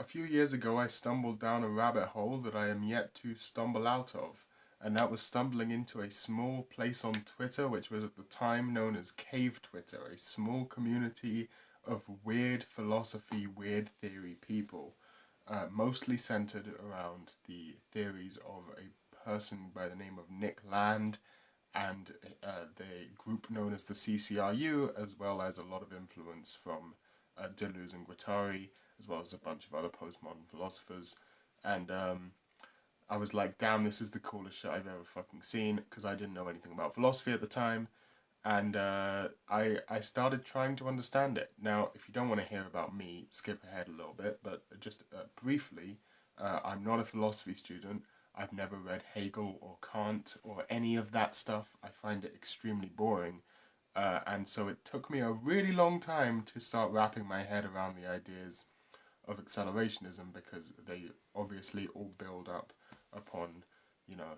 a few years ago I stumbled down a rabbit hole that I am yet to stumble out of, and that was stumbling into a small place on Twitter, which was at the time known as Cave Twitter, a small community of weird philosophy, weird theory people, mostly centered around the theories of a person by the name of Nick Land and the group known as the CCRU, as well as a lot of influence from Deleuze and Guattari, as well as a bunch of other postmodern philosophers. And I was like, damn, this is the coolest shit I've ever fucking seen, because I didn't know anything about philosophy at the time. And I started trying to understand it. Now, if you don't want to hear about me, skip ahead a little bit, but just briefly, I'm not a philosophy student. I've never read Hegel or Kant or any of that stuff. I find it extremely boring. And so it took me a really long time to start wrapping my head around the ideas of accelerationism, because they obviously all build up upon, you know,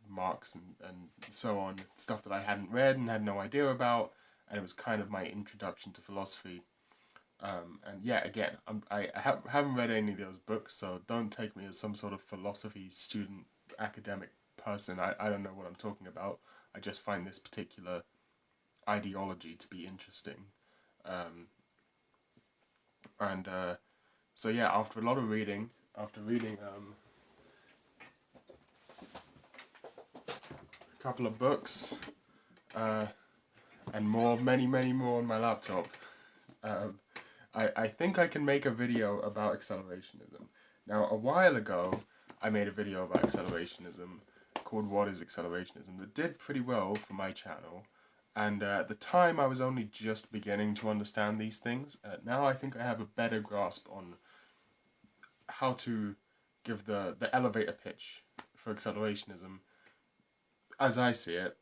Marx and so on, stuff that I hadn't read and had no idea about, and it was kind of my introduction to philosophy. And yeah, again, haven't read any of those books, so don't take me as some sort of philosophy student, academic person. I don't know what I'm talking about. I just find this particular ideology to be interesting. Um, and so yeah, after a lot of reading, after reading a couple of books, uh, and many more on my laptop, um, I think I can make a video about accelerationism. Now, a while ago, I made a video about accelerationism called What is Accelerationism that did pretty well for my channel. And at the time, I was only just beginning to understand these things. Now I think I have a better grasp on how to give the elevator pitch for accelerationism as I see it.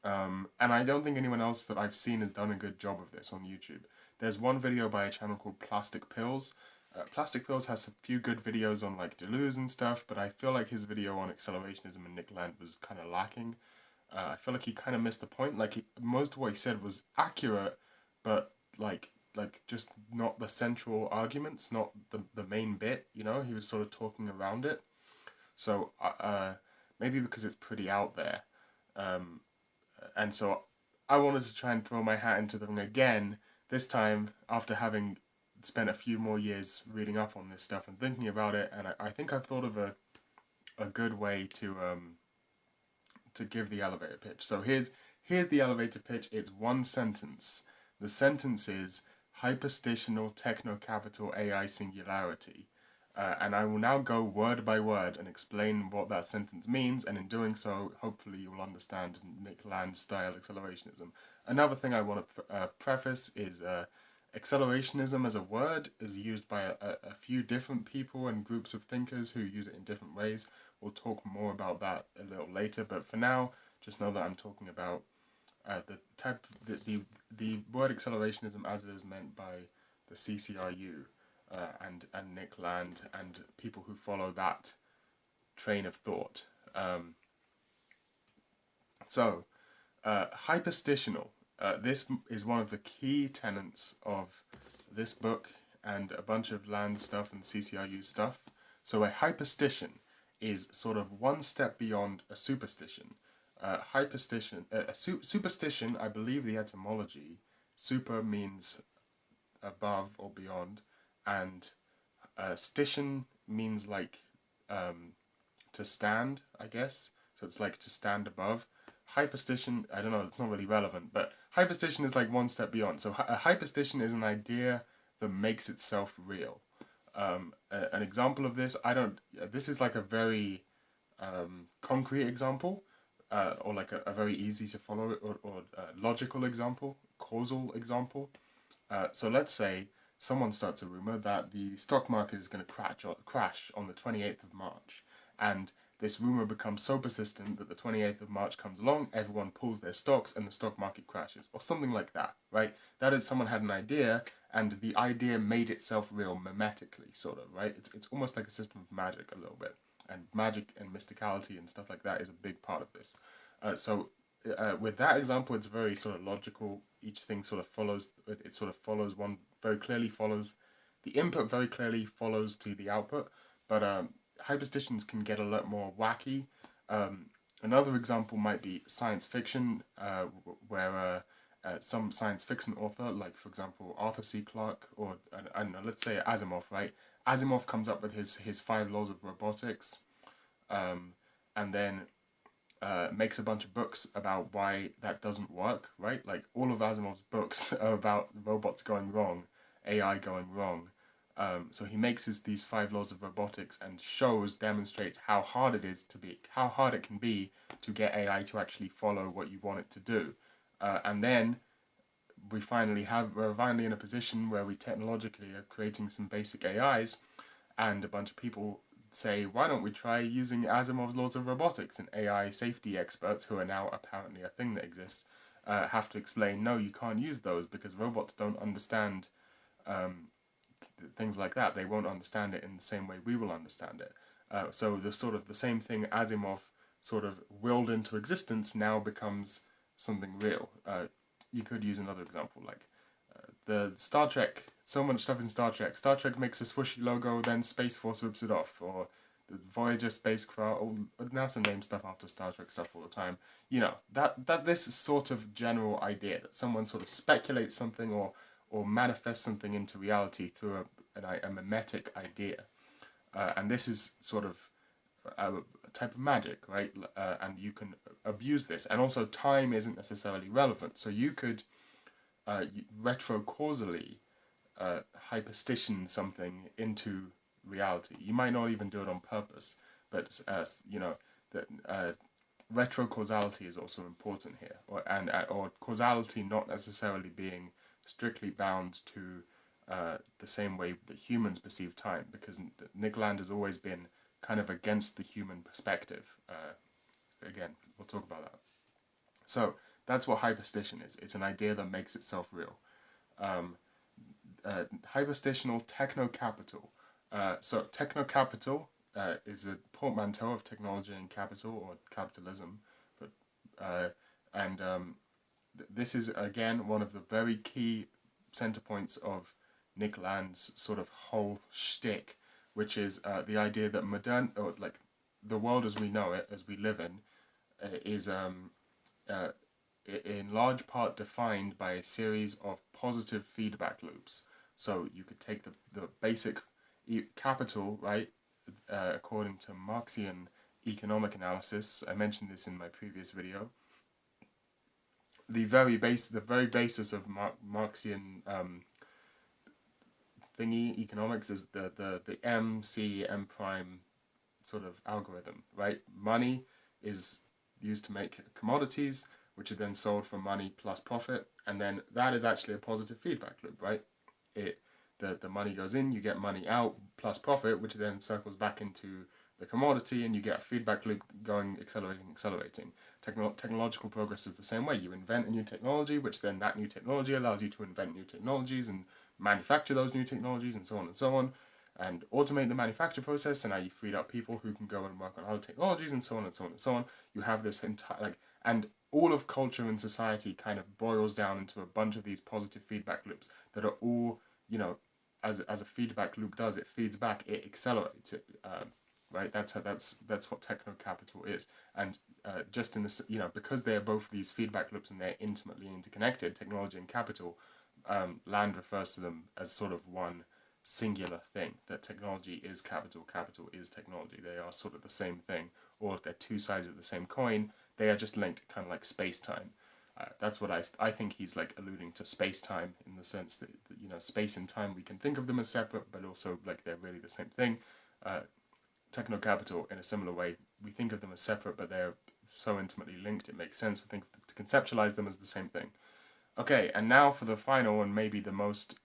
And I don't think anyone else that I've seen has done a good job of this on YouTube. There's one video by a channel called Plastic Pills. Plastic Pills has a few good videos on like Deleuze and stuff, but I feel like his video on accelerationism and Nick Land was kind of lacking. I feel like he kind of missed the point. Like most of what he said was accurate, but like just not the central arguments, not the main bit. You know, he was sort of talking around it. So maybe because it's pretty out there. Um, and so I wanted to try and throw my hat into the ring again, this time after having spent a few more years reading up on this stuff and thinking about it, and I think I've thought of a good way to give the elevator pitch. So here's the elevator pitch. It's one sentence. The sentence is hyperstitional techno-capital AI singularity. And I will now go word by word and explain what that sentence means, and in doing so, hopefully you will understand Nick Land's style accelerationism. Another thing I want to preface is accelerationism as a word is used by a few different people and groups of thinkers who use it in different ways. We'll talk more about that a little later, but for now, just know that I'm talking about the word accelerationism as it is meant by the CCRU. And Nick Land and people who follow that train of thought. So, hyperstitional. This is one of the key tenets of this book and a bunch of Land stuff and CCRU stuff. So a hyperstition is sort of one step beyond a superstition. Superstition, I believe the etymology, super means above or beyond, and stition means like to stand, I guess. So it's like to stand above. Hyperstition, I don't know, it's not really relevant, but hyperstition is like one step beyond. So a hyperstition is an idea that makes itself real. An example of this, this is like a very concrete example, or like a very easy to follow or logical example, causal example. So let's say someone starts a rumor that the stock market is going to crash on the 28th of March. And this rumor becomes so persistent that the 28th of March comes along, everyone pulls their stocks, and the stock market crashes. Or something like that, right? That is, someone had an idea, and the idea made itself real mimetically, sort of, right? It's almost like a system of magic a little bit. And magic and mysticality and stuff like that is a big part of this. So with that example, it's very sort of logical. Each thing sort of follows. It sort of follows one very clearly follows the input very clearly follows to the output, but hyperstitions can get a lot more wacky. Another example might be science fiction, where some science fiction author, like for example Arthur C. Clarke, or I don't know, let's say Asimov, right? Asimov comes up with his 5 laws of robotics, and then makes a bunch of books about why that doesn't work, right? Like all of Asimov's books are about robots going wrong, AI going wrong. So he makes these 5 laws of robotics and demonstrates how hard it can be to get AI to actually follow what you want it to do. And then we're finally in a position where we technologically are creating some basic AIs, and a bunch of people say, why don't we try using Asimov's laws of robotics? And AI safety experts, who are now apparently a thing that exists, have to explain, no, you can't use those because robots don't understand things like that. They won't understand it in the same way we will understand it. So the same thing Asimov sort of willed into existence now becomes something real. You could use another example, like the Star Trek. So much stuff in Star Trek. Star Trek makes a swooshy logo, then Space Force rips it off, or the Voyager spacecraft. Or NASA names stuff after Star Trek stuff all the time. You know that this sort of general idea that someone sort of speculates something or manifests something into reality through a mimetic idea, and this is sort of a type of magic, right? And you can abuse this, and also time isn't necessarily relevant. So you could retrocausally hyperstition something into reality. You might not even do it on purpose, but that retrocausality is also important here, or causality not necessarily being strictly bound to the same way that humans perceive time, because Nick Land has always been kind of against the human perspective. Again, we'll talk about that. So that's what hyperstition is. It's an idea that makes itself real. Hyperstitional techno-capital. So techno-capital is a portmanteau of technology and capital, or capitalism, but and this is again one of the very key center points of Nick Land's sort of whole shtick, which is the idea that the world as we know it, as we live in, is in large part defined by a series of positive feedback loops. So you could take the basic capital, right, according to Marxian economic analysis. I mentioned this in my previous video. The very basis of Marxian thingy economics is the M prime sort of algorithm, right? Money is used to make commodities, which are then sold for money plus profit, and then that is actually a positive feedback loop, right? The money goes in, you get money out plus profit, which then circles back into the commodity, and you get a feedback loop going, accelerating. Technological progress is the same way. You invent a new technology, which then that new technology allows you to invent new technologies and manufacture those new technologies, and so on, and automate the manufacture process, and now you freed up people who can go and work on other technologies, and so on and so on and so on. You have this entire and all of culture and society kind of boils down into a bunch of these positive feedback loops that are all, as a feedback loop does, it feeds back, it accelerates it, right? That's what techno capital is, and just in this, because they are both these feedback loops and they're intimately interconnected, technology and capital, Land refers to them as sort of one singular thing, that technology is capital, capital is technology. They are sort of the same thing, or they're two sides of the same coin. They are just linked, kind of like space-time. That's what I think he's like alluding to, space-time, in the sense that space and time, we can think of them as separate, but also like they're really the same thing. Techno-capital, in a similar way, we think of them as separate, but they're so intimately linked, it makes sense to conceptualize them as the same thing. Okay, and now for the final and maybe the most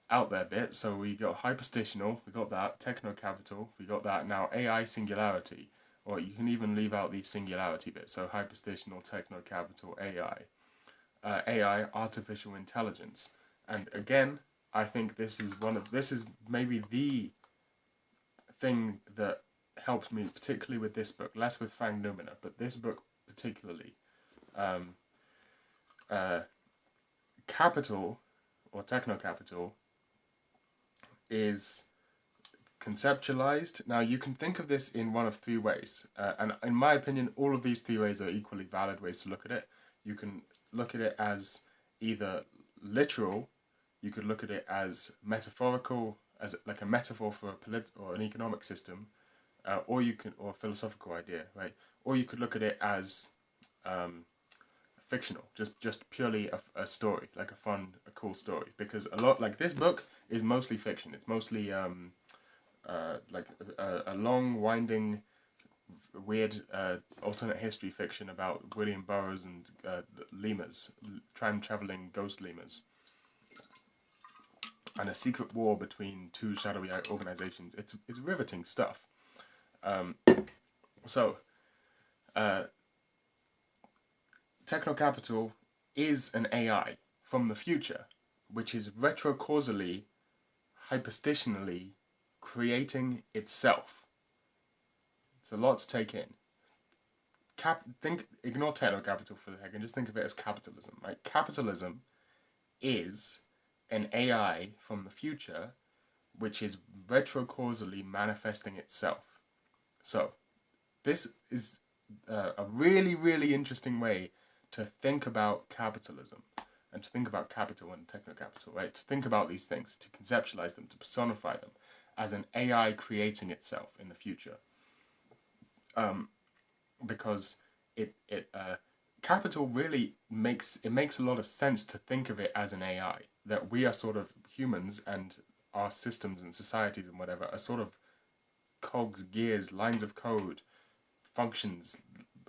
out there bit. So we got hyperstitional, we got that, techno-capital, we got that. Now AI singularity, or you can even leave out the singularity bit. So hyperstitional, techno-capital, AI. AI, artificial intelligence. And again, I think this is maybe the thing that helped me, particularly with this book, less with Frank Numina, but this book particularly. Capital, or techno-capital, is conceptualized. Now, you can think of this in one of three ways. And in my opinion, all of these three ways are equally valid ways to look at it. You can look at it as either literal, you could look at it as metaphorical, as like a metaphor for or an economic system, or a philosophical idea, right? Or you could look at it as um, fictional, just purely a story, like a cool story. Because a lot like this book is mostly fiction. It's mostly like a long, winding, weird alternate history fiction about William Burroughs and lemurs, time traveling ghost lemurs, and a secret war between two shadowy organizations. It's riveting stuff. Um, so, uh, Technocapital is an AI from the future, which is retrocausally, hyperstitionally creating itself. It's a lot to take in. Ignore techno-capital for a second, just think of it as capitalism, right? Capitalism is an AI from the future which is retrocausally manifesting itself. So this is a really, really interesting way to think about capitalism and to think about capital and techno-capital, right? To think about these things, to conceptualize them, to personify them as an AI creating itself in the future. Because capital really makes a lot of sense to think of it as an AI, that we are sort of humans and our systems and societies and whatever are sort of cogs, gears, lines of code, functions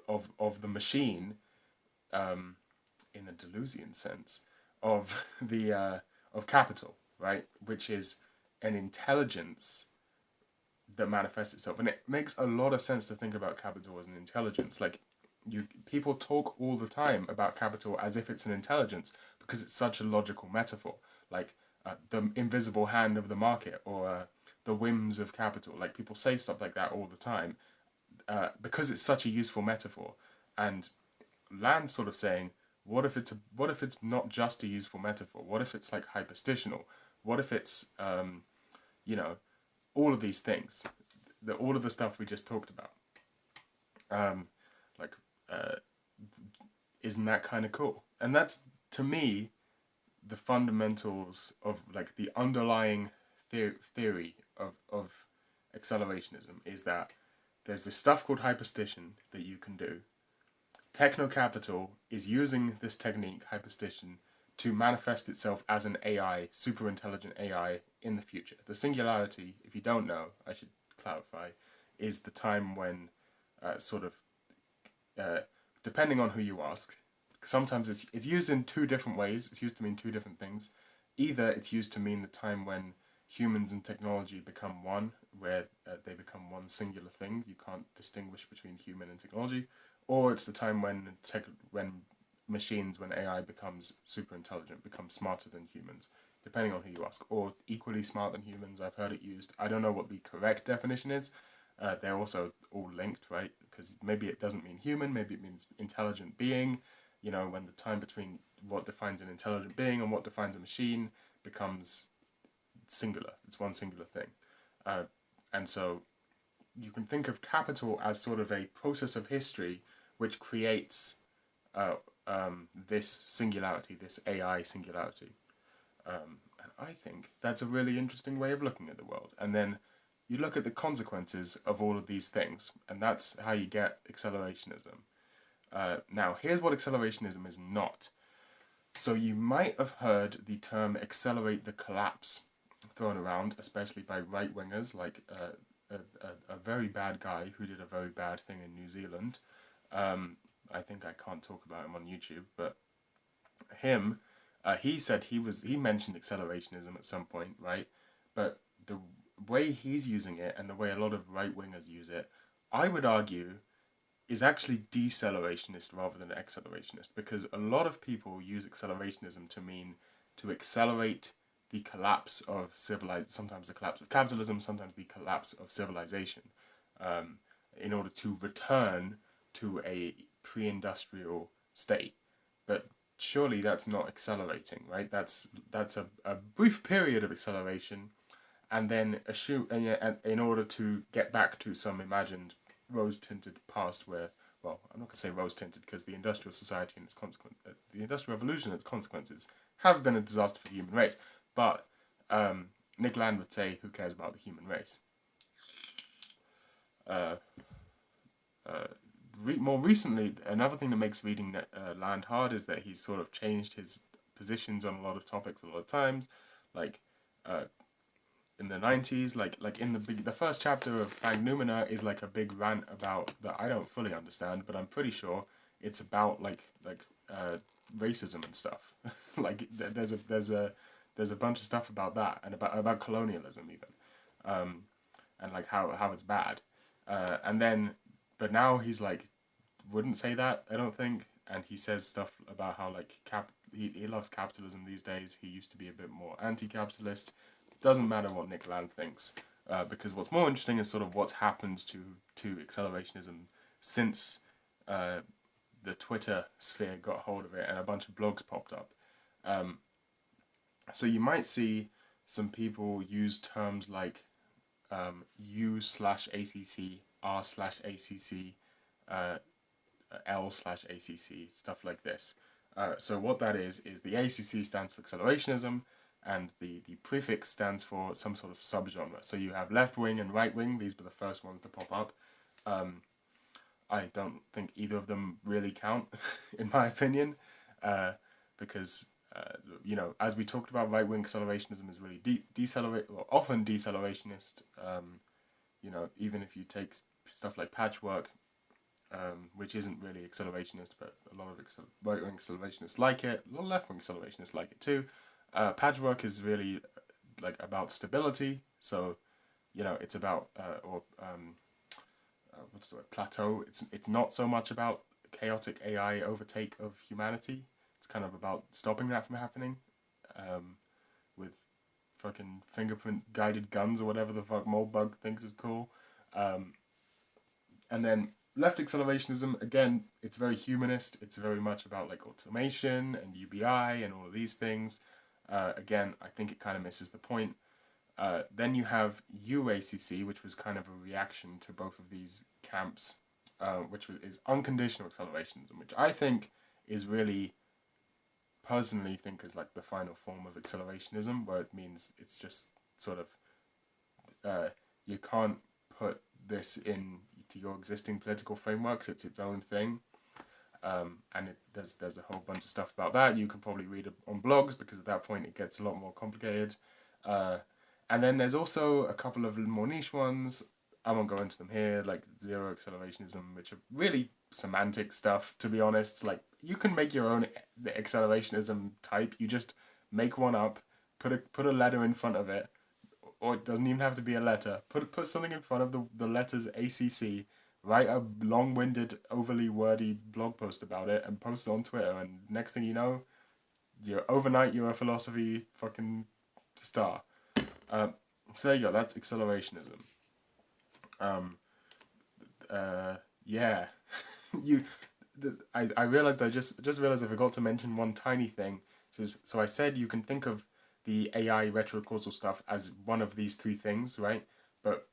of the machine, in the Deleuzian sense of the of capital, right? Which is an intelligence that manifests itself, and it makes a lot of sense to think about capital as an intelligence. Like, people talk all the time about capital as if it's an intelligence because it's such a logical metaphor, like the invisible hand of the market, or the whims of capital. Like, people say stuff like that all the time because it's such a useful metaphor. And Land's sort of saying, what if it's not just a useful metaphor? What if it's like hyperstitional? What if it's you know all of these things, all of the stuff we just talked about? Um, like, uh, isn't that kind of cool? And that's, to me, the fundamentals of, like, the underlying theory of accelerationism is that there's this stuff called hyperstition that you can do. Technocapital is using this technique, hyperstition, to manifest itself as an AI, super intelligent AI in the future. The singularity, if you don't know, I should clarify, is the time when sort of, uh, depending on who you ask, sometimes it's used in two different ways. It's used to mean two different things. Either it's used to mean the time when humans and technology become one, where they become one singular thing. You can't distinguish between human and technology. Or it's the time when when AI becomes super intelligent, becomes smarter than humans, depending on who you ask, or equally smart than humans. I've heard it used. I don't know what the correct definition is. They're also all linked, right? Because maybe it doesn't mean human, maybe it means intelligent being. When the time between what defines an intelligent being and what defines a machine becomes singular. It's one singular thing. And so you can think of capital as sort of a process of history which creates this singularity, this AI singularity. And I think that's a really interesting way of looking at the world. And then you look at the consequences of all of these things, and that's how you get accelerationism. Now, here's what accelerationism is not. So you might have heard the term accelerate the collapse thrown around, especially by right-wingers, like a very bad guy who did a very bad thing in New Zealand. I think I can't talk about him on YouTube, but him, he said he mentioned accelerationism at some point, right? But the way he's using it and the way a lot of right-wingers use it, I would argue, is actually decelerationist rather than accelerationist, because a lot of people use accelerationism to mean to accelerate the collapse of sometimes the collapse of capitalism, sometimes the collapse of civilization, in order to return to a pre-industrial state. But surely that's not accelerating, right? That's a brief period of acceleration, and then assume, and in order to get back to some imagined rose-tinted past where, well, I'm not going to say rose-tinted because the industrial society and its the industrial revolution and its consequences have been a disaster for the human race. But Nick Land would say, who cares about the human race? Uh, More recently, another thing that makes reading Land hard is that he's sort of changed his positions on a lot of topics a lot of times, like uh, in the 90s, like in the first chapter of Fang Numina is like a big rant about that I don't fully understand, but I'm pretty sure it's about racism and stuff. Like there's a bunch of stuff about that and about colonialism even, and like how it's bad, and then but now he's like wouldn't say that, I don't think, and he says stuff about how like he loves capitalism these days. He used to be a bit more anti-capitalist. Doesn't matter what Nick Land thinks, because what's more interesting is sort of what's happened to accelerationism since uh, the Twitter sphere got hold of it and a bunch of blogs popped up. Um, so you might see some people use terms like U/ACC, R/ACC, uh, L/ACC, stuff like this. So what that is the ACC stands for accelerationism, and the prefix stands for some sort of subgenre. So you have left wing and right wing. These were the first ones to pop up. I don't think either of them really count, in my opinion, because as we talked about, right wing accelerationism is really often decelerationist. Even if you take stuff like Patchwork, which isn't really accelerationist, but a lot of right-wing accelerationists like it. A lot of left-wing accelerationists like it too. Patchwork is really like about stability, so it's about what's the word, plateau. It's not so much about chaotic AI overtake of humanity. It's kind of about stopping that from happening, with fucking fingerprint guided guns or whatever the fuck Moldbug thinks is cool. And then left accelerationism, again, it's very humanist. It's very much about like automation and UBI and all of these things. Again, I think it kind of misses the point. Then you have UACC, which was kind of a reaction to both of these camps, which is unconditional accelerationism, which I think is really, personally think is like the final form of accelerationism, where it means it's just sort of, you can't put this in to your existing political frameworks. It's its own thing. And there's a whole bunch of stuff about that. You can probably read it on blogs, because at that point it gets a lot more complicated. And then there's also a couple of more niche ones. I won't go into them here, like zero accelerationism, which are really semantic stuff, to be honest. Like, you can make your own accelerationism type. You just make one up, put a letter in front of it, or it doesn't even have to be a letter. Put something in front of the letters ACC, write a long-winded, overly wordy blog post about it, and post it on Twitter. And next thing you know, you're a philosophy fucking star. So there you go. That's accelerationism. Yeah, you. I realized I just realized I forgot to mention one tiny thing. So I said you can think of the AI retrocausal stuff as one of these three things, right? But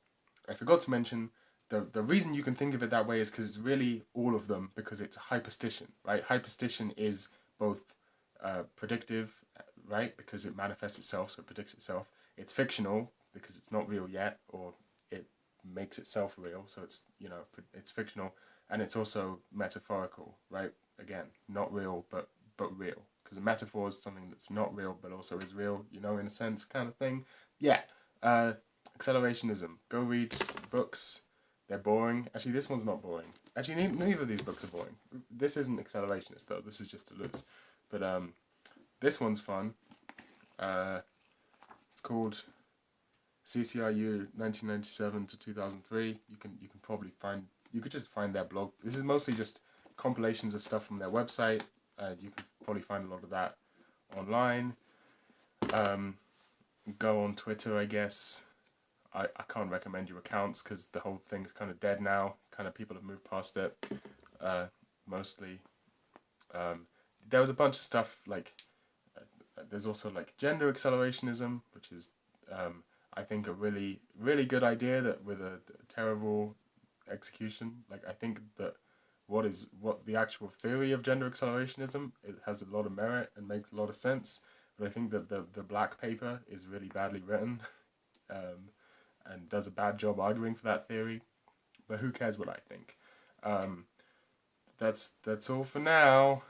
I forgot to mention the reason you can think of it that way is because it's really all of them, because it's hyperstition, right? Hyperstition is both predictive, right? Because it manifests itself, so it predicts itself. It's fictional because it's not real yet, or it makes itself real, so it's fictional, and it's also metaphorical, right? Again, not real, but real, because a metaphor is something that's not real but also is real, in a sense, kind of thing. Yeah. Accelerationism. Go read books. They're boring. Actually, this one's not boring. Actually, neither of these books are boring. This isn't accelerationist though. This is just Deleuze. But this one's fun. It's called CCRU 1997 to 2003. You can probably find. You could just find their blog. This is mostly just compilations of stuff from their website. You can probably find a lot of that online. Go on Twitter, I guess. I can't recommend you accounts because the whole thing's kind of dead now. Kind of people have moved past it, mostly. There was a bunch of stuff like there's also like gender accelerationism, which is I think a really, really good idea that with a terrible execution. Like I think that what the actual theory of gender accelerationism, it has a lot of merit and makes a lot of sense. But I think that the black paper is really badly written, um, and does a bad job arguing for that theory. But who cares what I think? Um, that's all for now.